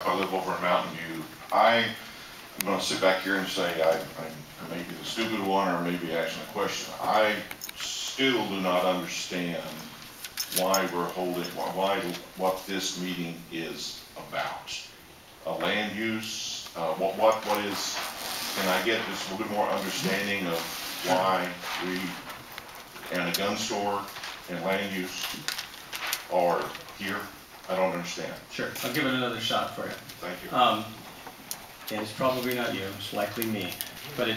I live over in Mountain View. I'm going to sit back here and say I may be the stupid one or maybe asking a question. I still do not understand why we're holding, what this meeting is about. Land use, what is, can I get just a little bit more understanding of why we, and a gun store and land use are here? I don't understand. Sure, I'll give it another shot for you. Thank you. And it's probably not you, it's likely me. But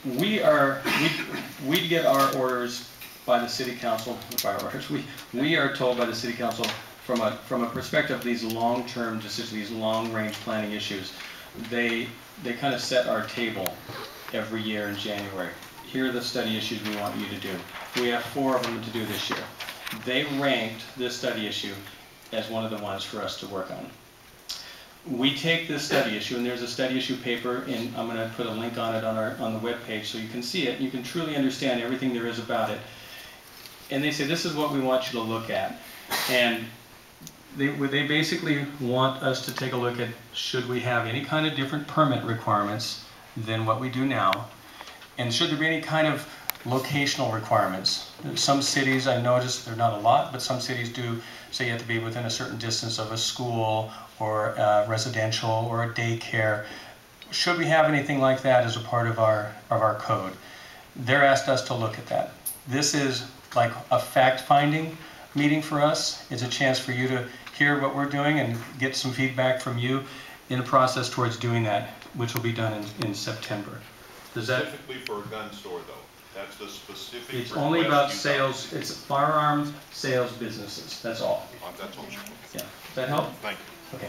we get our orders by the city council, we are told by the city council from a perspective of these long-term decisions, these long-range planning issues, they kind of set our table every year in January. Here are the study issues we want you to do. We have 4 of them to do this year. They ranked this study issue as one of the ones for us to work on. We take this study issue, and there's a study issue paper, and I'm going to put a link on it on the web page so you can see it. You can truly understand everything there is about it. And they say, this is what we want you to look at. And they basically want us to take a look at, should we have any kind of different permit requirements than what we do now? And should there be any kind of locational requirements? Some cities, I noticed, they're not a lot, but some cities do say you have to be within a certain distance of a school or residential or a daycare. Should we have anything like that as a part of our code? They're asked us to look at that. This is like a fact-finding meeting for us. It's a chance for you to hear what we're doing and get some feedback from you in the process towards doing that, which will be done in September. Does that? Specifically for a gun store, though. That's the specific. It's only about sales. It's firearms sales businesses. That's all. That's all. Yeah. Does that help? Thank you. Okay.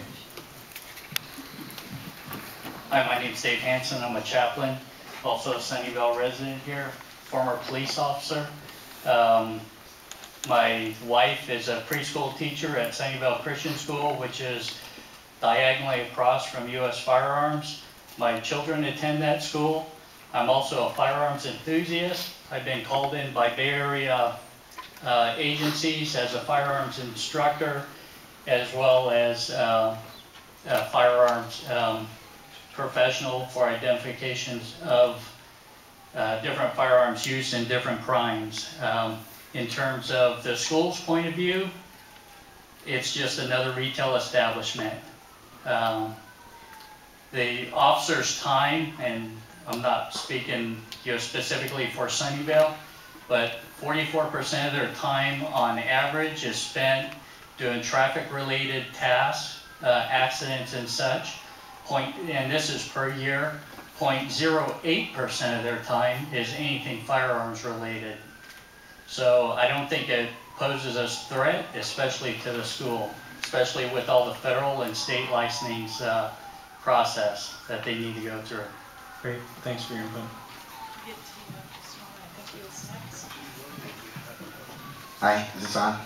Hi, my name's Dave Hansen. I'm a chaplain, also a Sunnyvale resident here, former police officer. My wife is a preschool teacher at Sunnyvale Christian School, which is diagonally across from U.S. Firearms. My children attend that school. I'm also a firearms enthusiast. I've been called in by Bay Area agencies as a firearms instructor, as well as a firearms professional for identifications of different firearms used in different crimes. In terms of the school's point of view, it's just another retail establishment. The officer's time, and I'm not speaking specifically for Sunnyvale, but 44% of their time on average is spent doing traffic-related tasks, accidents and such. And this is per year. 0.08% of their time is anything firearms related. So I don't think it poses a threat, especially to the school, especially with all the federal and state licensing process that they need to go through. Great, thanks for your input. Hi, is this on?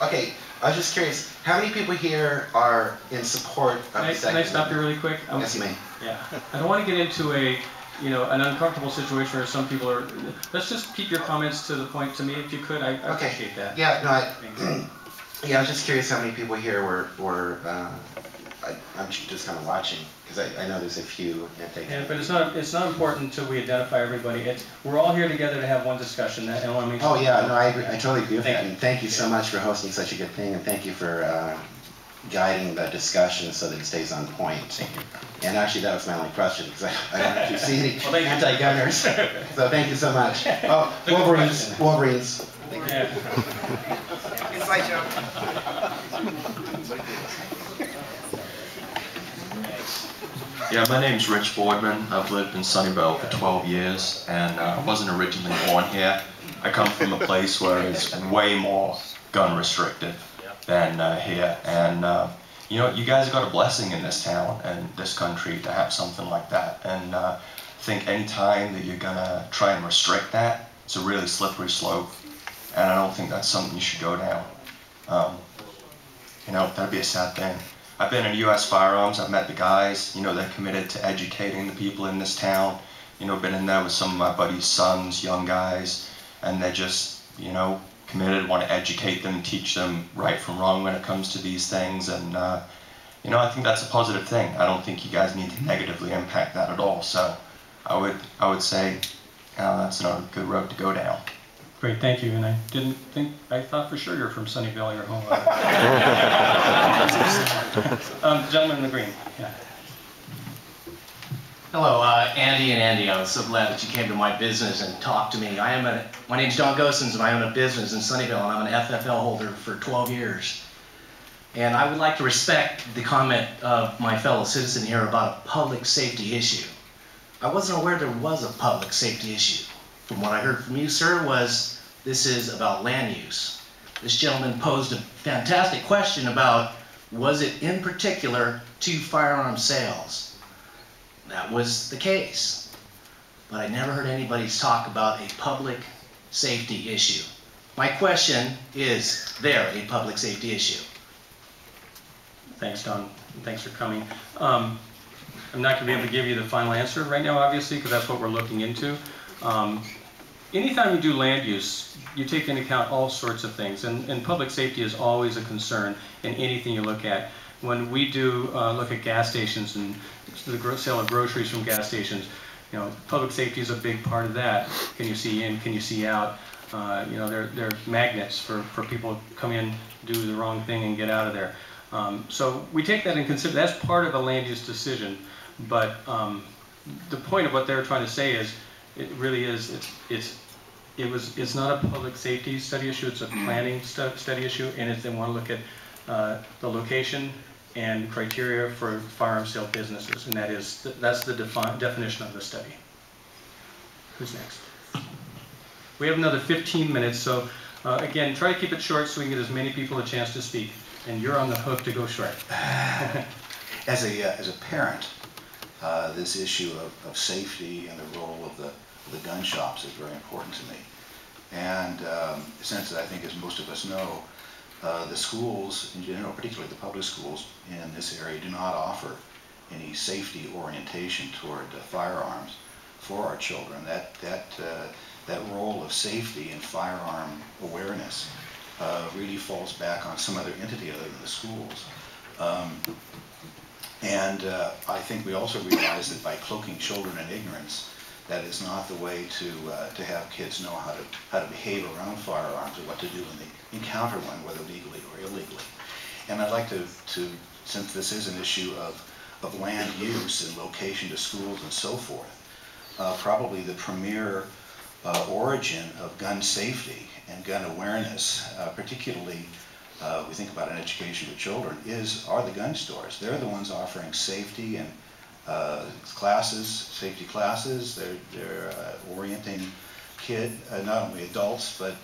Okay, I was just curious, how many people here are in support of the second? Can I stop you really quick? Yes, you may. Yeah, I don't want to get into an uncomfortable situation where some people are. Let's just keep your comments to the point to me, if you could. I appreciate that. Yeah, no, yeah, I was just curious how many people here were. I'm just kind of watching because I know there's a few. Yeah, but it's not important until we identify everybody. We're all here together to have one discussion. Oh yeah, no, I agree. I totally agree with that. And thank you so much for hosting such a good thing, and thank you for guiding the discussion so that it stays on point. Thank you. And actually, that was my only question because I don't actually see any anti-gunners. So thank you so much. Oh, Wolverines. Thank you. Yeah. Inside joke. Yeah, my name's Rich Boardman. I've lived in Sunnyvale for 12 years, and I wasn't originally born here. I come from a place where it's way more gun restrictive than here, and you know, you guys got a blessing in this town and this country to have something like that, and I think any time that you're gonna try and restrict that, it's a really slippery slope, and I don't think that's something you should go down. You know, that'd be a sad thing. I've been in U.S. Firearms, I've met the guys, you know, they're committed to educating the people in this town. You know, been in there with some of my buddies' sons, young guys, and they're just, you know, committed, want to educate them, teach them right from wrong when it comes to these things, and you know, I think that's a positive thing. I don't think you guys need to negatively impact that at all. So I would say that's not a good road to go down. Great, thank you. And I thought for sure you're from Sunnyvale, your home. Gentleman in the green. Yeah. Hello, Andy and Andy. I'm so glad that you came to my business and talked to me. My name's John Gosens, and I own a business in Sunnyvale, and I'm an FFL holder for 12 years. And I would like to respect the comment of my fellow citizen here about a public safety issue. I wasn't aware there was a public safety issue. From what I heard from you, sir, was this is about land use. This gentleman posed a fantastic question about, was it in particular to firearm sales? That was the case. But I never heard anybody talk about a public safety issue. My question is there a public safety issue? Thanks, Don. Thanks for coming. I'm not going to be able to give you the final answer right now, obviously, because that's what we're looking into. Anytime you do land use, you take into account all sorts of things, and public safety is always a concern in anything you look at. When we do look at gas stations and the sale of groceries from gas stations, you know, public safety is a big part of that. Can you see in? Can you see out? You know, they're magnets for people to come in, do the wrong thing, and get out of there. So we take that in consideration. That's part of a land use decision. But the point of what they're trying to say is, it really is. It's not a public safety study issue. It's a planning study issue, and they want to look at the location and criteria for firearm sale businesses, and that's the definition of the study. Who's next? We have another 15 minutes, so again, try to keep it short so we can get as many people a chance to speak. And you're on the hook to go short. As a parent, this issue of safety and the role of the gun shops is very important to me. And since I think, as most of us know, the schools in general, particularly the public schools in this area, do not offer any safety orientation toward firearms for our children. That role of safety and firearm awareness really falls back on some other entity other than the schools. I think we also realize that by cloaking children in ignorance, that is not the way to have kids know how to behave around firearms or what to do when they encounter one, whether legally or illegally. And I'd like to since this is an issue of land use and location to schools and so forth, probably the premier origin of gun safety and gun awareness, particularly we think about an education of children, are the gun stores. They're the ones offering safety and safety classes. They're orienting not only adults, but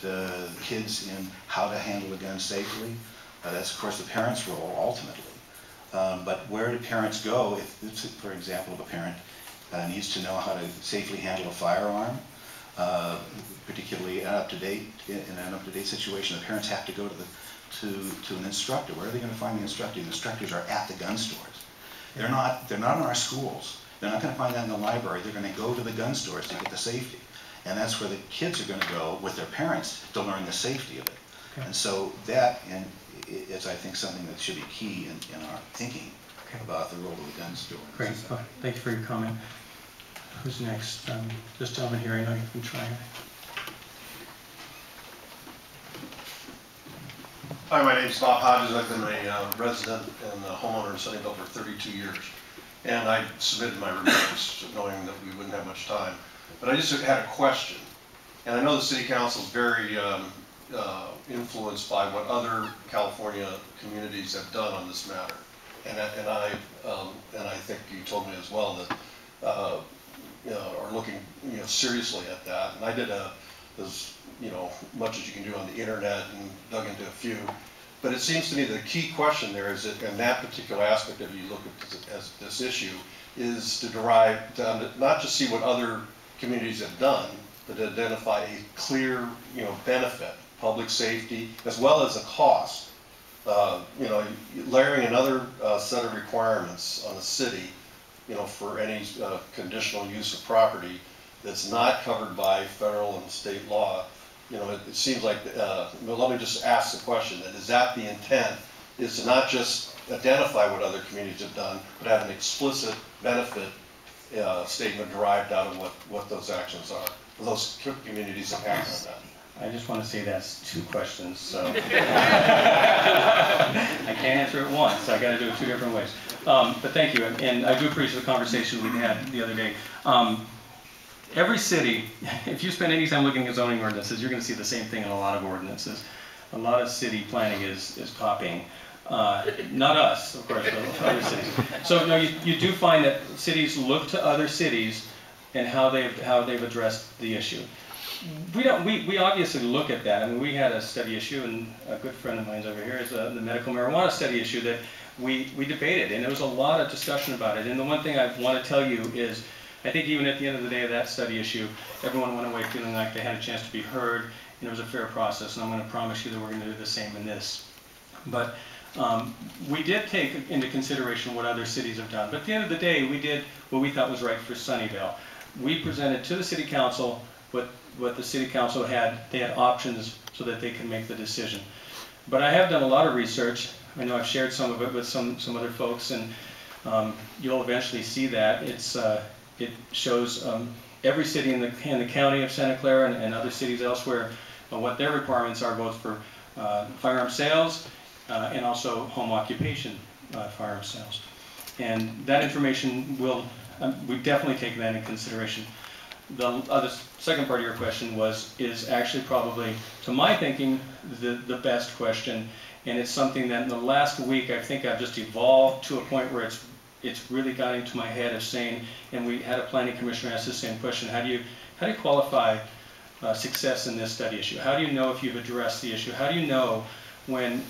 kids in how to handle a gun safely. That's, of course, the parent's role, ultimately. But where do parents go if, for example, if a parent needs to know how to safely handle a firearm, particularly in an up-to-date situation? The parents have to go to an instructor. Where are they going to find the instructor? The instructors are at the gun stores. They're not in our schools. They're not going to find that in the library. They're going to go to the gun stores to get the safety. And that's where the kids are going to go with their parents to learn the safety of it. Okay. And so that is, I think, something that should be key in our thinking about the role of the gun store. Great. Thank you for your comment. Who's next? This gentleman here, I know you've been trying. Hi, my name's Bob Hodges. I've been a resident and a homeowner in Sunnyvale for 32 years. And I submitted my remarks knowing that we wouldn't have much time. But I just had a question. And I know the City Council is very influenced by what other California communities have done on this matter. And I think you told me as well that are looking seriously at that. And I did as much as you can do on the internet and dug into a few. But it seems to me the key question there is that in that particular aspect of you look at this issue is to not just see what other communities have done, but to identify a clear benefit, public safety, as well as a cost. Layering another set of requirements on the city, for any conditional use of property that's not covered by federal and state law, you know, it seems like, well, let me just ask the question, that is that the intent, is to not just identify what other communities have done, but have an explicit benefit statement derived out of what those actions are, those communities that have done that? I just want to say that's two questions, so. I can't answer it once, so I got to do it two different ways. But thank you, and I do appreciate the conversation we had the other day. Every city, if you spend any time looking at zoning ordinances, you're going to see the same thing in a lot of ordinances. A lot of city planning is copying. Not us, of course, but other cities. So no, you do find that cities look to other cities and how they've addressed the issue. We obviously look at that. I mean, we had a study issue, and a good friend of mine's over here is the medical marijuana study issue that we debated, and there was a lot of discussion about it. And the one thing I want to tell you is, I think even at the end of the day of that study issue, everyone went away feeling like they had a chance to be heard, and it was a fair process. And I'm going to promise you that we're going to do the same in this. But we did take into consideration what other cities have done. But at the end of the day, we did what we thought was right for Sunnyvale. We presented to the city council what the city council had. They had options so that they can make the decision. But I have done a lot of research. I know I've shared some of it with some other folks, and you'll eventually see that. It shows every city in the county of Santa Clara and other cities elsewhere what their requirements are, both for firearm sales and also home occupation firearm sales. And that information we've definitely taken that into consideration. The second part of your question is actually probably, to my thinking, the best question, and it's something that in the last week I think I've just evolved to a point where it's really got into my head of saying, and we had a planning commissioner ask the same question: how do you qualify success in this study issue? How do you know if you've addressed the issue? How do you know when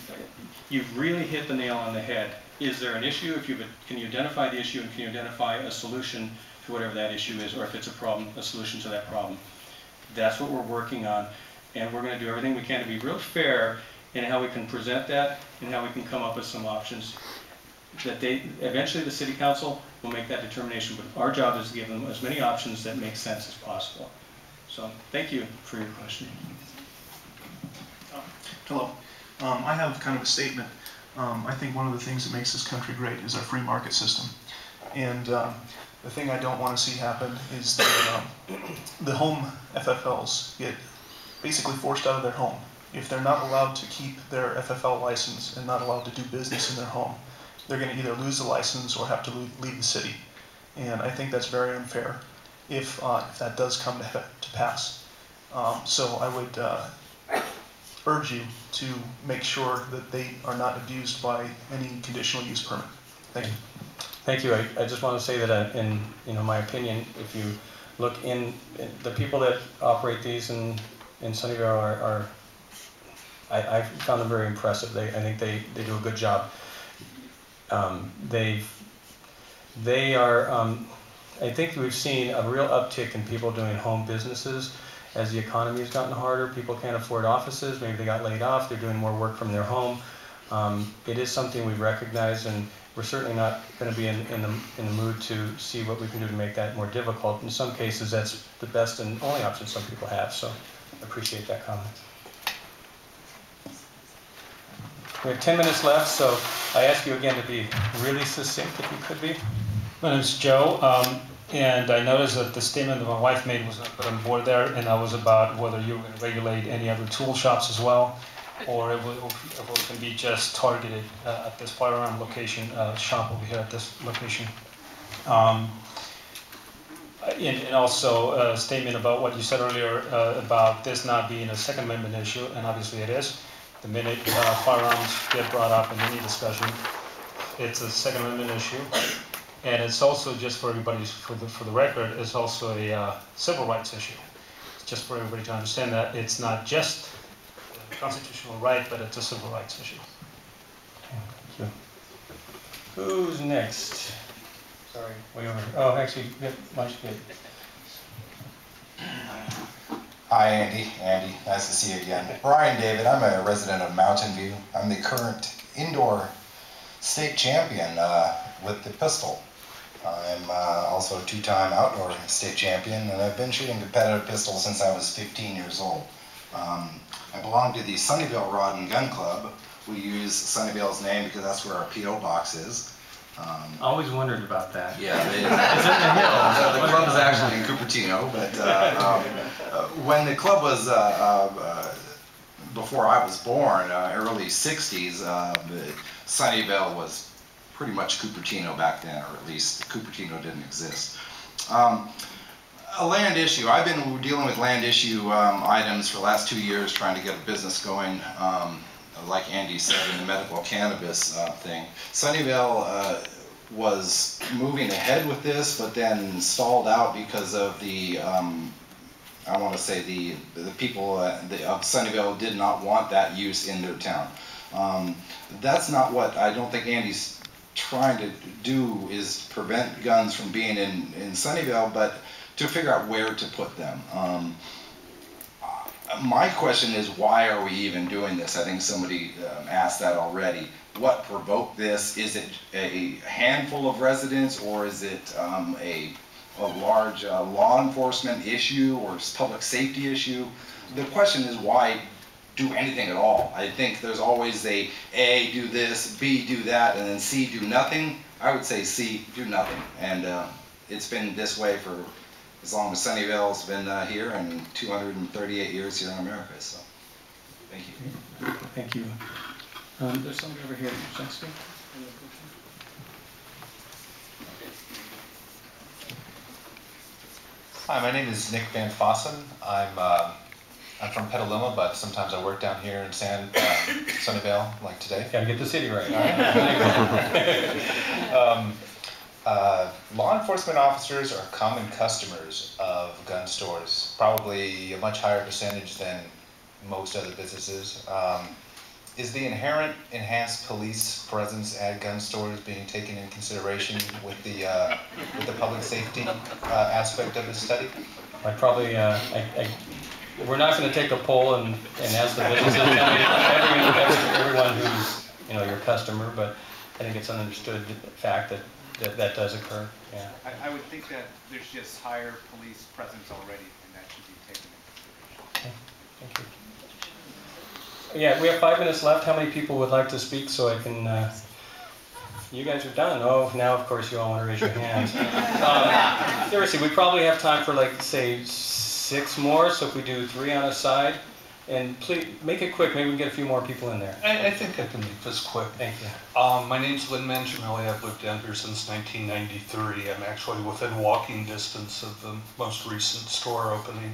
you've really hit the nail on the head? Is there an issue? Can you identify the issue, and can you identify a solution to whatever that issue is, or if it's a problem, a solution to that problem? That's what we're working on, and we're going to do everything we can to be real fair in how we can present that and how we can come up with some options that eventually the city council will make that determination, but our job is to give them as many options that make sense as possible. So thank you for your question. Hello. I have kind of a statement. I think one of the things that makes this country great is our free market system. And the thing I don't want to see happen is that the home FFLs get basically forced out of their home. If they're not allowed to keep their FFL license and not allowed to do business in their home, they're going to either lose the license or have to leave the city. And I think that's very unfair if that does come to pass. So I would urge you to make sure that they are not abused by any conditional use permit. Thank you. Thank you. I just want to say that in my opinion, if you look in the people that operate these in Sunnyvale I found them very impressive. I think they do a good job. They are. I think we've seen a real uptick in people doing home businesses as the economy has gotten harder. People can't afford offices. Maybe they got laid off. They're doing more work from their home. It is something we recognize, and we're certainly not going to be in the mood to see what we can do to make that more difficult. In some cases, that's the best and only option some people have. So I appreciate that comment. We have 10 minutes left, so I ask you again to be really succinct if you could be. My name is Joe, and I noticed that the statement that my wife made was not put on board there, and that was about whether you were going to regulate any other tool shops as well, or if it was going to be just targeted at this firearm location, shop over here at this location. And also a statement about what you said earlier about this not being a Second Amendment issue, and obviously it is. The minute firearms get brought up in any discussion, it's a Second Amendment issue. And it's also, just for everybody, for the record, it's also a civil rights issue. It's just for everybody to understand that it's not just a constitutional right, but it's a civil rights issue. Thank you. Who's next? Sorry, way over. Oh, actually, much good. Hi, Andy. Andy, nice to see you again. Brian David, I'm a resident of Mountain View. I'm the current indoor state champion with the pistol. I'm also a two-time outdoor state champion, and I've been shooting competitive pistols since I was 15 years old. I belong to the Sunnyvale Rod and Gun Club. We use Sunnyvale's name because that's where our P.O. box is. Always wondered about that. Yeah, it's in the hills. The club is actually in Cupertino, but when the club was, before I was born, early 60s, Sunnyvale was pretty much Cupertino back then, or at least Cupertino didn't exist. A land issue. I've been dealing with land issue items for the last 2 years, trying to get a business going. Like Andy said, in the medical cannabis thing. Sunnyvale was moving ahead with this, but then stalled out because of the, I want to say the people of Sunnyvale did not want that use in their town. That's not what I don't think Andy's trying to do, is prevent guns from being in Sunnyvale, but to figure out where to put them. My question is, why are we even doing this? I think somebody asked that already. What provoked this? Is it a handful of residents, or is it a large law enforcement issue or public safety issue? The question is, why do anything at all? I think there's always A, do this, B, do that, and then C, do nothing. I would say C, do nothing. And it's been this way for as long as Sunnyvale's been here, and 238 years here in America, so thank you. Thank you. There's somebody over here. Next week. Hi, my name is Nick Van Fossen. I'm from Petaluma, but sometimes I work down here in Sunnyvale, like today. Gotta get the city right. All right. Law enforcement officers are common customers of gun stores, probably a much higher percentage than most other businesses. Is the inherent enhanced police presence at gun stores being taken in consideration with the public safety aspect of the study? I probably, we're not going to take a poll and ask the businesses, everyone who's, your customer, but I think it's an understood fact that does occur. Yeah. I would think that there's just higher police presence already, and that should be taken into consideration. Okay. Thank you. Yeah, we have 5 minutes left. How many people would like to speak so I can, you guys are done. Oh, now of course you all want to raise your hands. Seriously, we probably have time for say 6 more, so if we do 3 on a side, and please make it quick, maybe we can get a few more people in there. I think I can make this quick. Thank you. My name's Lynn Manginelli. I've lived down here since 1993. I'm actually within walking distance of the most recent store opening.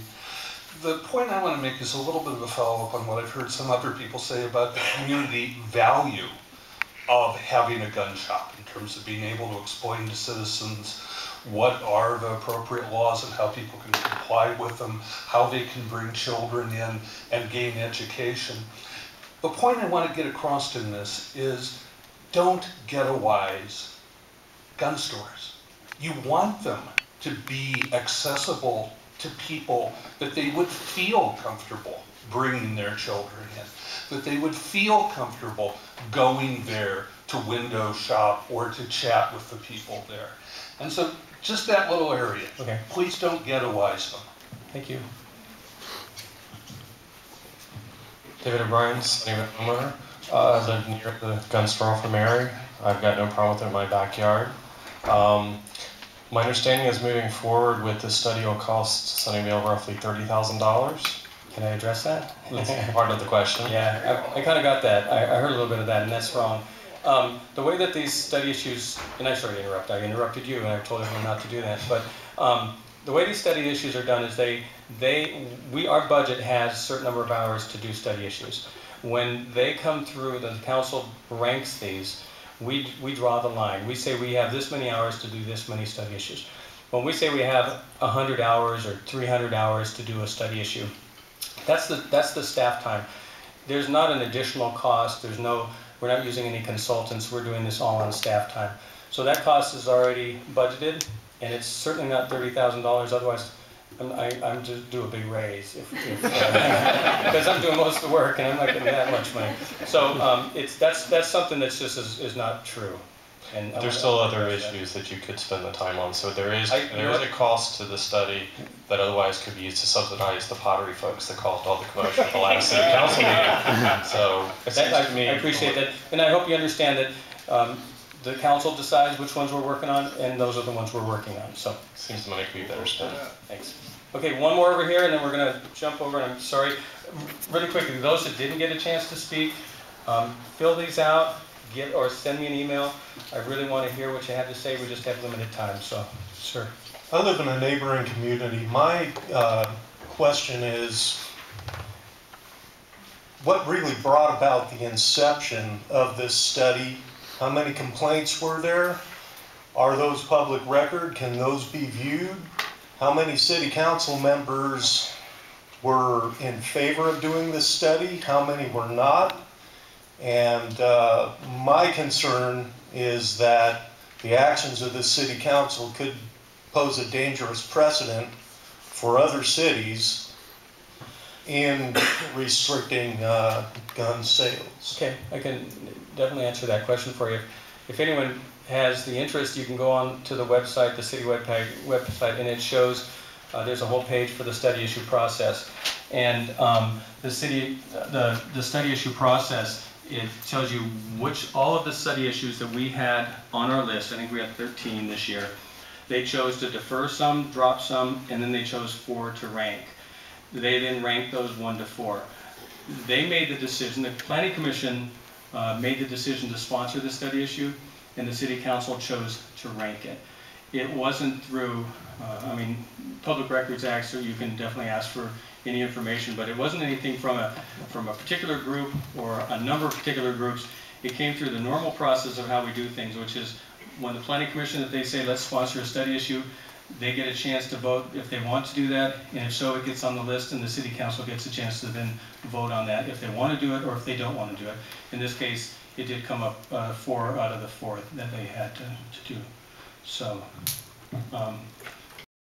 The point I want to make is a little bit of a follow-up on what I've heard some other people say about the community value of having a gun shop in terms of being able to explain to citizens what are the appropriate laws and how people can comply with them, how they can bring children in and gain education. The point I want to get across in this is, don't ghettoize gun stores. You want them to be accessible to people, that they would feel comfortable bringing their children in, that they would feel comfortable going there to window shop or to chat with the people there. And so just that little area. Okay. Please don't ghettoize them. Thank you. David O'Brien, Sunnyvale homeowner. I live near the gun store from Mary. I've got no problem with it in my backyard. My understanding is moving forward with this study will cost Sunnyvale roughly $30,000. Can I address that? That's part of the question. Yeah, I kind of got that. I heard a little bit of that, and that's wrong. The way that these study issues, and I'm sorry to interrupt, I interrupted you and I told everyone not to do that, but the way these study issues are done is our budget has a certain number of hours to do study issues. When they come through, the council ranks these, we draw the line. We say we have this many hours to do this many study issues. When we say we have 100 hours or 300 hours to do a study issue, that's the staff time. There's not an additional cost. We're not using any consultants. We're doing this all on staff time. So that cost is already budgeted, and it's certainly not $30,000. Otherwise, I'm just do a big raise because I'm doing most of the work and I'm not getting that much money. So that's something that's just is not true. And There's still other issues that you could spend the time on. So there is a cost to the study that otherwise could be used to subsidize the pottery folks that caused all the commotion at the last city council meeting. So it seems to me, I appreciate that, and I hope you understand that the council decides which ones we're working on, and those are the ones we're working on. So seems the money could be better spent. thanks. Okay, one more over here, and then we're going to jump over. And I'm sorry, really quickly, those that didn't get a chance to speak, fill these out. Or send me an email. I really want to hear what you have to say. We just have limited time, so, sir. I live in a neighboring community. My question is, what really brought about the inception of this study? How many complaints were there? Are those public record? Can those be viewed? How many city council members were in favor of doing this study? How many were not? And my concern is that the actions of the city council could pose a dangerous precedent for other cities in restricting gun sales. Okay, I can definitely answer that question for you. If anyone has the interest, you can go on to the website, the city website, and it shows there's a whole page for the study issue process. And the study issue process, it tells you all of the study issues that we had on our list. I think we had 13 this year. They chose to defer some, drop some, and then they chose 4 to rank. They then ranked those 1 to 4. They made the decision, the Planning Commission made the decision to sponsor the study issue, and the City Council chose to rank it. It wasn't through, Public Records Act, so you can definitely ask for any information, but it wasn't anything from a particular group or a number of particular groups. It came through the normal process of how we do things, which is when the Planning Commission, if they say let's sponsor a study issue, they get a chance to vote if they want to do that, and if so, it gets on the list, and the City Council gets a chance to then vote on that if they want to do it or if they don't want to do it. In this case, it did come up 4 out of the 4 that they had to do. So,